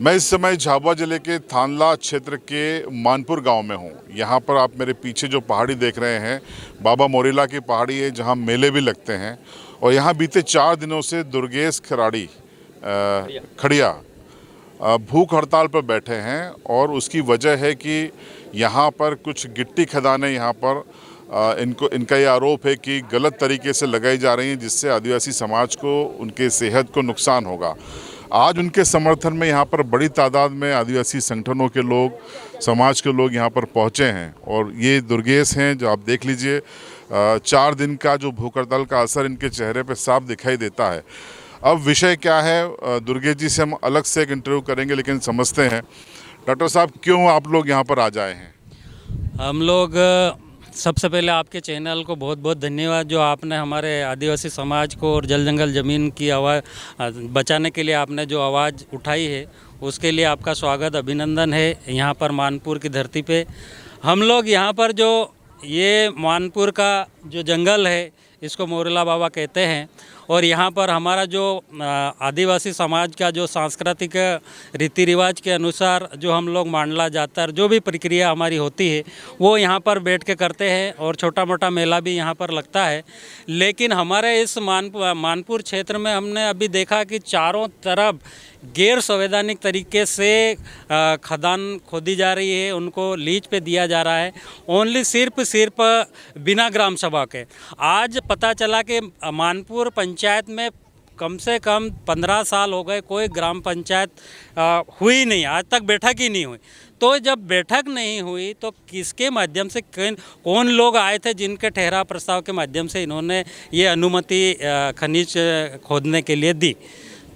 मैं इस समय झाबुआ जिले के थानला क्षेत्र के मानपुर गांव में हूं। यहां पर आप मेरे पीछे जो पहाड़ी देख रहे हैं, बाबा मोरेला की पहाड़ी है, जहां मेले भी लगते हैं। और यहां बीते 4 दिनों से दुर्गेश खराड़ी खड़िया भूख हड़ताल पर बैठे हैं। और उसकी वजह है कि यहाँ पर कुछ गिट्टी खदानें यहाँ पर इनका ये आरोप है कि गलत तरीके से लगाई जा रही हैं, जिससे आदिवासी समाज को, उनके सेहत को नुकसान होगा। आज उनके समर्थन में यहाँ पर बड़ी तादाद में आदिवासी संगठनों के लोग, समाज के लोग यहाँ पर पहुँचे हैं। और ये दुर्गेश हैं जो आप देख लीजिए, 4 दिन का जो भूख हड़ताल का असर इनके चेहरे पर साफ दिखाई देता है। अब विषय क्या है, दुर्गेश जी से हम अलग से एक इंटरव्यू करेंगे, लेकिन समझते हैं डॉक्टर साहब क्यों आप लोग यहाँ पर आ जाए हैं। हम लोग सबसे पहले आपके चैनल को बहुत बहुत धन्यवाद, जो आपने हमारे आदिवासी समाज को और जल जंगल ज़मीन की आवाज़ बचाने के लिए आपने जो आवाज़ उठाई है, उसके लिए आपका स्वागत, अभिनंदन है। यहाँ पर मानपुर की धरती पे हम लोग यहाँ पर जो ये मानपुर का जो जंगल है, इसको मोरेला बाबा कहते हैं। और यहाँ पर हमारा जो आदिवासी समाज का जो सांस्कृतिक रीति रिवाज के अनुसार जो हम लोग मांडला जातर जो भी प्रक्रिया हमारी होती है, वो यहाँ पर बैठ के करते हैं। और छोटा मोटा मेला भी यहाँ पर लगता है। लेकिन हमारे इस मानपुर क्षेत्र में हमने अभी देखा कि चारों तरफ गैर संवैधानिक तरीके से खदान खोदी जा रही है, उनको लीज पे दिया जा रहा है, ओनली सिर्फ बिना ग्राम सभा के। आज पता चला कि मानपुर पंचायत में कम से कम 15 साल हो गए, कोई ग्राम पंचायत हुई नहीं, आज तक बैठक ही नहीं हुई। तो जब बैठक नहीं हुई तो किसके माध्यम से, कौन लोग आए थे जिनके ठहराव प्रस्ताव के माध्यम से इन्होंने ये अनुमति खनिज खोदने के लिए दी।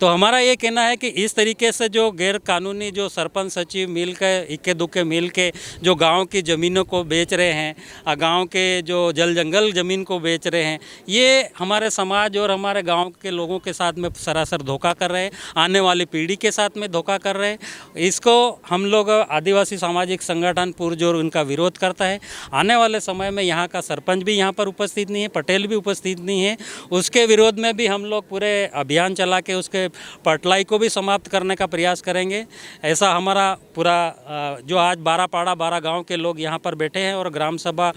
तो हमारा ये कहना है कि इस तरीके से जो गैर कानूनी जो सरपंच सचिव मिल के इक्के दुक्के मिल के जो गांव की ज़मीनों को बेच रहे हैं, गांव के जो जल जंगल ज़मीन को बेच रहे हैं, ये हमारे समाज और हमारे गांव के लोगों के साथ में सरासर धोखा कर रहे हैं, आने वाली पीढ़ी के साथ में धोखा कर रहे हैं। इसको हम लोग आदिवासी सामाजिक संगठन पुरजोर उनका विरोध करता है। आने वाले समय में यहाँ का सरपंच भी यहाँ पर उपस्थित नहीं है, पटेल भी उपस्थित नहीं है, उसके विरोध में भी हम लोग पूरे अभियान चला के उसके पटलाई को भी समाप्त करने का प्रयास करेंगे। ऐसा हमारा पूरा जो आज 12 पाड़ा 12 गांव के लोग यहाँ पर बैठे हैं और ग्राम सभा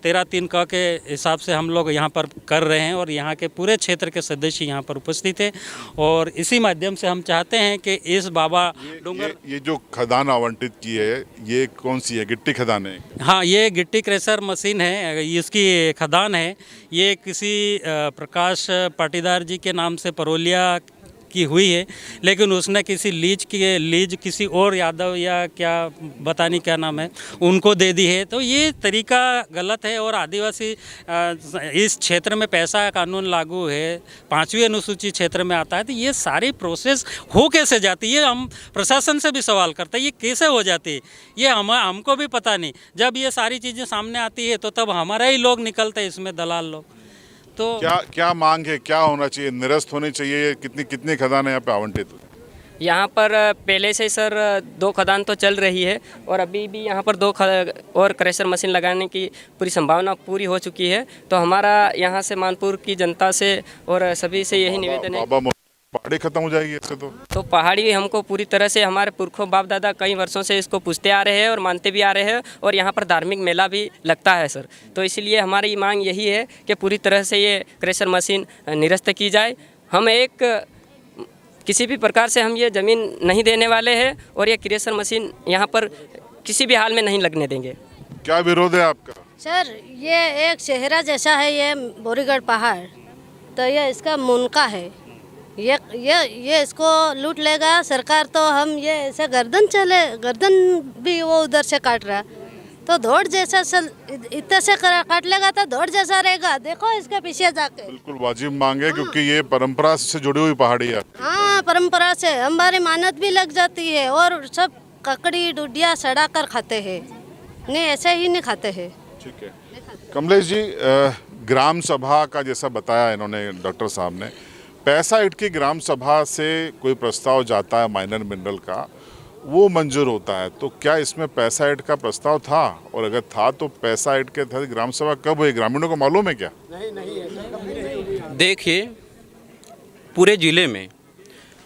13-3 क के हिसाब से हम लोग यहाँ पर कर रहे हैं। और यहाँ के पूरे क्षेत्र के सदस्य यहाँ पर उपस्थित हैं। और इसी माध्यम से हम चाहते हैं कि इस बाबा डूंगर ये जो खदान आवंटित की है, ये कौन सी है? गिट्टी खदान है? हाँ, ये गिट्टी क्रेशर मशीन है, इसकी खदान है। ये किसी प्रकाश पाटीदार जी के नाम से परोलिया की हुई है, लेकिन उसने किसी लीज किसी और यादव या क्या पता नहीं क्या नाम है, उनको दे दी है। तो ये तरीका गलत है। और आदिवासी इस क्षेत्र में पैसा कानून लागू है, 5वीं अनुसूची क्षेत्र में आता है। तो ये सारी प्रोसेस हो कैसे जाती है, हम प्रशासन से भी सवाल करते हैं, ये कैसे हो जाती है, ये हमको भी पता नहीं। जब ये सारी चीज़ें सामने आती है तो तब हमारे ही लोग निकलते हैं इसमें, दलाल लोग। तो क्या मांग है, क्या होना चाहिए? निरस्त होनी चाहिए? कितनी खदान है यहाँ पे आवंटित? यहाँ पर पहले से सर 2 खदान तो चल रही है और अभी भी यहाँ पर 2 और क्रेशर मशीन लगाने की पूरी संभावना पूरी हो चुकी है। तो हमारा यहाँ से मानपुर की जनता से और सभी से यही निवेदन है, पहाड़ी खत्म हो जाएगी इससे तो पहाड़ी हमको पूरी तरह से, हमारे पुरखों बाप दादा कई वर्षों से इसको पूछते आ रहे हैं और मानते भी आ रहे हैं। और यहाँ पर धार्मिक मेला भी लगता है सर। तो इसलिए हमारी मांग यही है कि पूरी तरह से ये क्रेशर मशीन निरस्त की जाए। हम किसी भी प्रकार से हम ये ज़मीन नहीं देने वाले हैं और ये क्रेशर मशीन यहाँ पर किसी भी हाल में नहीं लगने देंगे। क्या विरोध है आपका? सर, ये एक चेहरा जैसा है, ये बोरीगढ़ पहाड़, तो ये इसका मुनका है। ये इसको लूट लेगा सरकार। तो हम ये ऐसे गर्दन भी वो उधर से काट रहा है, तो धोड़ जैसा इतने से काट लेगा तो धोड़ जैसा रहेगा। देखो इसके पीछे जाके। बिल्कुल वाजिब मांगे, क्योंकि ये परंपरा से जुड़ी हुई पहाड़ी है। हाँ, परंपरा से हमारी मानत भी लग जाती है। और सब ककड़ी डुडिया सड़ा कर खाते हैं, नहीं ऐसे ही नहीं खाते हैं। ठीक है कमलेश जी, ग्राम सभा का जैसा बताया इन्होंने, डॉक्टर साहब ने, पैसा इट की ग्राम सभा से कोई प्रस्ताव जाता है माइनर मिनरल का, वो मंजूर होता है। तो क्या इसमें पैसा इट का प्रस्ताव था? और अगर था तो पैसा इट के तहत ग्राम सभा कब हुई? ग्रामीणों को मालूम है क्या? देखिए, पूरे ज़िले में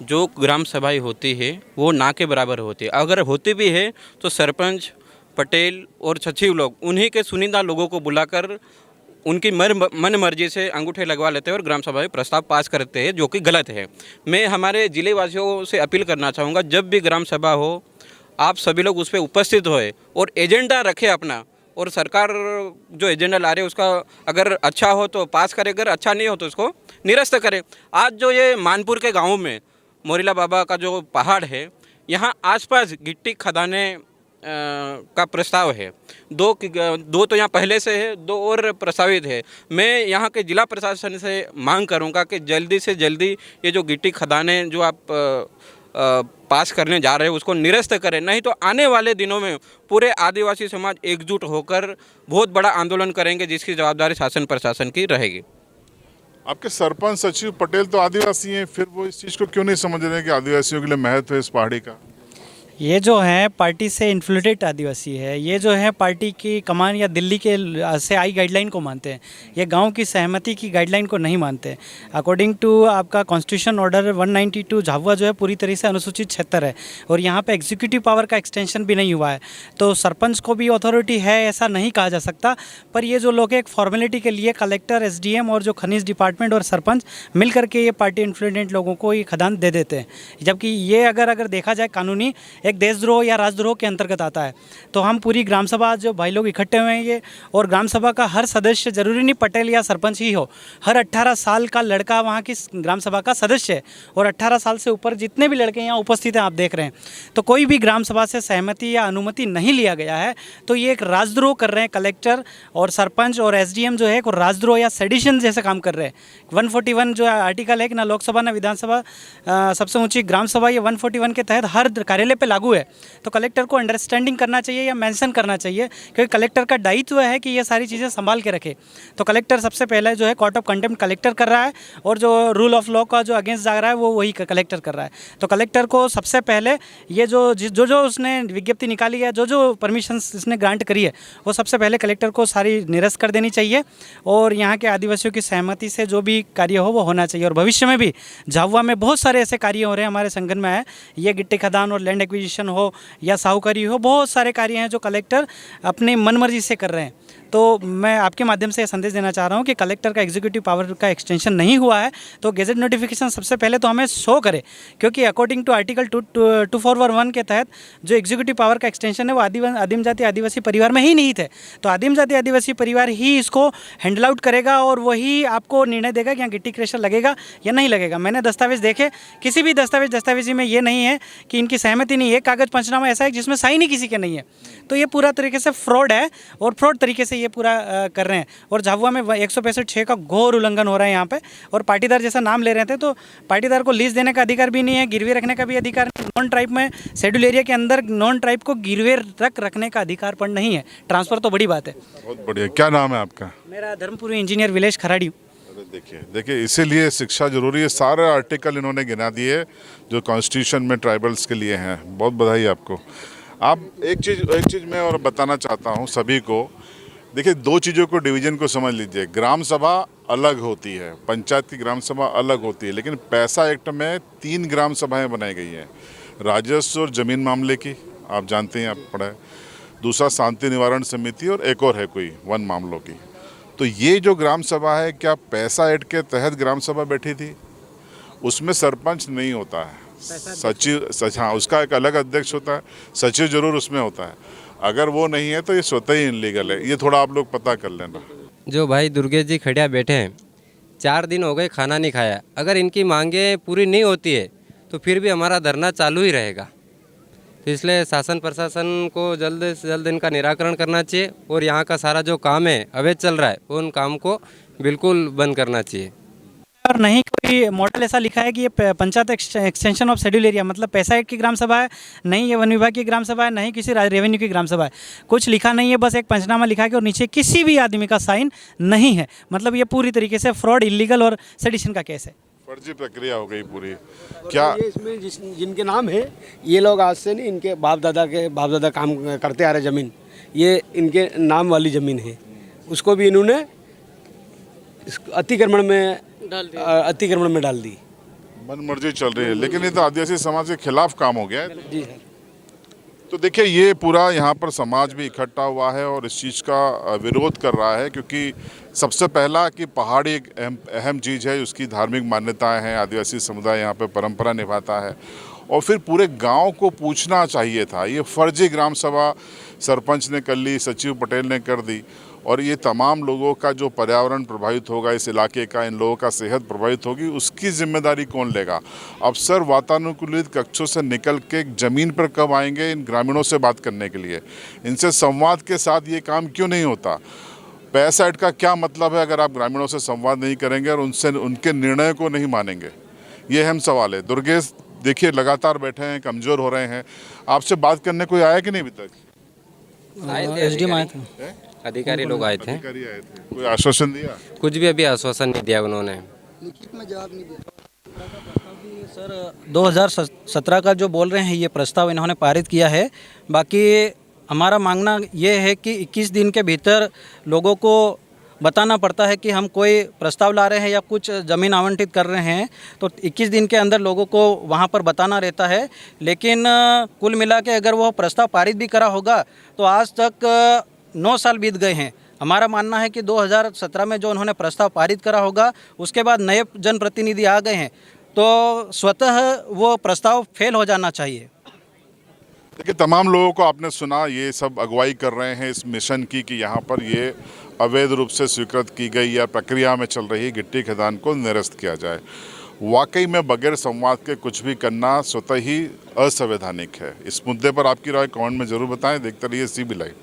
जो ग्राम सभाएं होती है वो ना के बराबर होती है। अगर होती भी है तो सरपंच, पटेल और सचिव लोग उन्हीं के चुनिंदा लोगों को बुलाकर उनकी मन मर्जी से अंगूठे लगवा लेते हैं और ग्राम सभा में प्रस्ताव पास करते हैं, जो कि गलत है। मैं हमारे ज़िले वासियों से अपील करना चाहूँगा, जब भी ग्राम सभा हो आप सभी लोग उस पर उपस्थित होए और एजेंडा रखें अपना, और सरकार जो एजेंडा ला रही है उसका अगर अच्छा हो तो पास करे, अगर अच्छा नहीं हो तो उसको निरस्त करें। आज जो ये मानपुर के गाँव में मोरीला बाबा का जो पहाड़ है, यहाँ आसपास गिट्टी खदाने का प्रस्ताव है। दो तो यहाँ पहले से है, 2 और प्रस्तावित है। मैं यहाँ के जिला प्रशासन से मांग करूँगा कि जल्दी से जल्दी ये जो गिट्टी खदाने जो आप पास करने जा रहे हैं उसको निरस्त करें, नहीं तो आने वाले दिनों में पूरे आदिवासी समाज एकजुट होकर बहुत बड़ा आंदोलन करेंगे, जिसकी जवाबदारी शासन प्रशासन की रहेगी। आपके सरपंच सचिव पटेल तो आदिवासी हैं, फिर वो इस चीज़ को क्यों नहीं समझ रहे हैं कि आदिवासियों के लिए महत्व है इस पहाड़ी का? ये जो है पार्टी से इन्फ्लुएंटेड आदिवासी है, ये जो है पार्टी की कमान या दिल्ली के से आई गाइडलाइन को मानते हैं, ये गांव की सहमति की गाइडलाइन को नहीं मानते। अकॉर्डिंग टू आपका कॉन्स्टिट्यूशन ऑर्डर 192 झाबुआ जो है पूरी तरह से अनुसूचित क्षेत्र है और यहाँ पे एग्जीक्यूटिव पावर का एक्सटेंशन भी नहीं हुआ है, तो सरपंच को भी अथॉरिटी है ऐसा नहीं कहा जा सकता। पर ये जो लोग एक फॉर्मेलिटी के लिए कलेक्टर, SDM और जो खनिज डिपार्टमेंट और सरपंच मिल करके ये पार्टी इन्फ्लुएंटेड लोगों को ये खदान दे देते हैं, जबकि ये अगर देखा जाए कानूनी एक देशद्रोह या राजद्रोह के अंतर्गत आता है। तो हम पूरी ग्राम सभा जो भाई लोग इकट्ठे हुए हैं ये, और ग्राम सभा का हर सदस्य, जरूरी नहीं पटेल या सरपंच ही हो, हर 18 साल का लड़का वहाँ की ग्राम सभा का सदस्य है, और 18 साल से ऊपर जितने भी लड़के यहाँ उपस्थित हैं आप देख रहे हैं, तो कोई भी ग्राम सभा से सहमति या अनुमति नहीं लिया गया है, तो ये एक राजद्रोह कर रहे हैं। कलेक्टर और सरपंच और SDM जो है एक राजद्रोह या सेडिशन जैसे काम कर रहे हैं। 141 जो आर्टिकल है कि ना लोकसभा ना विधानसभा, सबसे ऊंची ग्राम सभा, ये 141 के तहत हर कार्यालय पे लागू है। तो कलेक्टर को अंडरस्टैंडिंग करना चाहिए या मेंशन करना चाहिए, क्योंकि कलेक्टर का दायित्व है कि ये सारी चीज़ें संभाल के रखे। तो कलेक्टर सबसे पहले जो है कोर्ट ऑफ कंटेम्प्ट कलेक्टर कर रहा है, और जो रूल ऑफ लॉ का जो अगेंस्ट जा रहा है वो वही कलेक्टर कर रहा है। तो कलेक्टर को सबसे पहले ये जो उसने विज्ञप्ति निकाली है, जो परमिशन इसने ग्रांट करी है, वो सबसे पहले कलेक्टर को सारी निरस्त कर देनी चाहिए, और यहाँ के आदिवासियों की सहमति से जो भी कार्य हो वो होना चाहिए। और भविष्य में भी झाबुआ में बहुत सारे ऐसे कार्य हो रहे हैं, हमारे संगठन में है, ये गिट्टी खदान और लैंड एक्विजिशन हो या साहूकारी हो, बहुत सारे कार्य हैं जो कलेक्टर अपने मनमर्जी से कर रहे हैं। तो मैं आपके माध्यम से संदेश देना चाह रहा हूं कि कलेक्टर का एग्जीक्यूटिव पावर का एक्सटेंशन नहीं हुआ है, तो गेजेट नोटिफिकेशन सबसे पहले तो हमें शो करे, क्योंकि अकॉर्डिंग टू आर्टिकल 241 के तहत जो एग्जीक्यूटिव पावर का एक्सटेंशन है वो आदिम जाति आदिवासी परिवार में ही नहीं थे। तो आदिम जाति आदिवासी परिवार ही इसको हैंडल आउट करेगा और वही आपको निर्णय देगा कि यहाँ गिट्टी क्रेशर लगेगा या नहीं लगेगा। मैंने दस्तावेज देखे, किसी भी दस्तावेजी में ये नहीं है कि इनकी सहमति नहीं है। कागज पंचनामा ऐसा है जिसमें साइन ही किसी के नहीं है। तो ये पूरा तरीके से फ्रॉड है और फ्रॉड तरीके से ये पूरा कर रहे हैं। और झाबुआ में 165(6) का घोर उल्लंघन हो रहा है यहाँ पे। और पाटीदार जैसा नाम ले रहे थे, तो पाटीदार को लीज देने का अधिकार भी नहीं है, गिरवी रखने का भी अधिकार नहीं। नॉन ट्राइब में शेड्यूल एरिया के अंदर नॉन ट्राइब को गिरवे रखने का अधिकार पर नहीं है। ट्रांसफर तो बड़ी बात है। बहुत बढ़िया। क्या नाम है आपका? मेरा धर्मपुरी इंजीनियर विलेश खराड़ी। देखिए इसीलिए शिक्षा जरूरी है। सारे आर्टिकल इन्होंने गिना दिए जो कॉन्स्टिट्यूशन में ट्राइबल्स के लिए हैं। बहुत बधाई आपको। आप एक चीज़ मैं और बताना चाहता हूँ सभी को। देखिए, दो चीज़ों को डिवीज़न को समझ लीजिए। ग्राम सभा अलग होती है, पंचायत की ग्राम सभा अलग होती है, लेकिन पैसा एक्ट में 3 ग्राम सभाएं बनाई गई हैं। राजस्व और ज़मीन मामले की आप जानते हैं, आप पढ़ा है। दूसरा शांति निवारण समिति, और एक और है कोई वन मामलों की। तो ये जो ग्राम सभा है, क्या पैसा एक्ट के तहत ग्राम सभा बैठी थी? उसमें सरपंच नहीं होता है, सचिव हाँ, उसका एक अलग अध्यक्ष होता है, सचिव जरूर उसमें होता है। अगर वो नहीं है तो ये स्वतः ही इनलीगल है। ये थोड़ा आप लोग पता कर लेना। जो भाई दुर्गेश जी खड़िया बैठे हैं, 4 दिन हो गए खाना नहीं खाया। अगर इनकी मांगें पूरी नहीं होती है तो फिर भी हमारा धरना चालू ही रहेगा। तो इसलिए शासन प्रशासन को जल्द से जल्द इनका निराकरण करना चाहिए, और यहाँ का सारा जो काम है अवैध चल रहा है उन काम को बिल्कुल बंद करना चाहिए। और नहीं कोई मॉडल ऐसा लिखा है कि ये panchayat extension of schedule area मतलब पैसा एक्ट की ग्राम सभा है, नहीं ये वन विभाग की ग्राम सभा है, नहीं किसी रेवेन्यू की ग्राम सभा है। कुछ लिखा नहीं है, बस एक पंचनामा लिखा है और नीचे किसी भी आदमी का साइन नहीं है। मतलब ये पूरी तरीके से फ्रॉड, इलीगल और सेडिशन का केस है। फर्जी प्रक्रिया हो गई पूरी। क्या इसमें जिनके नाम है, ये लोग आज से नहीं, इनके बाप दादा काम करते आ रहे ज़मीन, ये इनके नाम वाली ज़मीन है, उसको भी इन्होंने अतिक्रमण में डाल दी। मन मर्जी चल रही है, लेकिन ये तो आदिवासी समाज के खिलाफ काम हो गया है। जी है। तो देखिए ये पूरा यहाँ पर समाज भी इकट्ठा हुआ है और इस चीज़ का विरोध कर रहा है, क्योंकि सबसे पहला कि पहाड़ी एक अहम चीज़ है, उसकी धार्मिक मान्यताएं हैं, आदिवासी समुदाय यहाँ पे परंपरा निभाता है। और फिर पूरे गांव को पूछना चाहिए था, ये फर्जी ग्राम सभा सरपंच ने कर ली, सचिव पटेल ने कर दी, और ये तमाम लोगों का जो पर्यावरण प्रभावित होगा इस इलाके का, इन लोगों का सेहत प्रभावित होगी, उसकी जिम्मेदारी कौन लेगा। अफसर वातानुकूलित कक्षों से निकल के ज़मीन पर कब आएंगे इन ग्रामीणों से बात करने के लिए? इनसे संवाद के साथ ये काम क्यों नहीं होता? पैसाइड का क्या मतलब है अगर आप ग्रामीणों से संवाद नहीं करेंगे और उनसे उनके निर्णय को नहीं मानेंगे? ये अहम सवाल है। दुर्गेश देखिए लगातार बैठे हैं, कमज़ोर हो रहे हैं, आपसे बात करने कोई आया कि नहीं अभी तक? एसडीएम आए थे, अधिकारी लोग आए थे, अधिकारी आए थे, कोई आश्वासन दिया? कुछ भी अभी आश्वासन नहीं दिया उन्होंने। सर 2017 का जो बोल रहे हैं ये प्रस्ताव इन्होंने पारित किया है। बाकी हमारा मांगना ये है कि 21 दिन के भीतर लोगों को बताना पड़ता है कि हम कोई प्रस्ताव ला रहे हैं या कुछ ज़मीन आवंटित कर रहे हैं, तो 21 दिन के अंदर लोगों को वहाँ पर बताना रहता है। लेकिन कुल मिला के अगर वो प्रस्ताव पारित भी करा होगा तो आज तक 9 साल बीत गए हैं। हमारा मानना है कि 2017 में जो उन्होंने प्रस्ताव पारित करा होगा उसके बाद नए जनप्रतिनिधि आ गए हैं, तो स्वतः वो प्रस्ताव फेल हो जाना चाहिए। देखिए तमाम लोगों को आपने सुना, ये सब अगुवाई कर रहे हैं इस मिशन की कि यहाँ पर ये अवैध रूप से स्वीकृत की गई या प्रक्रिया में चल रही गिट्टी खदान को निरस्त किया जाए। वाकई में बगैर संवाद के कुछ भी करना स्वतः ही असंवैधानिक है। इस मुद्दे पर आपकी राय कमेंट में जरूर बताएं। देखते रहिए CB लाइव।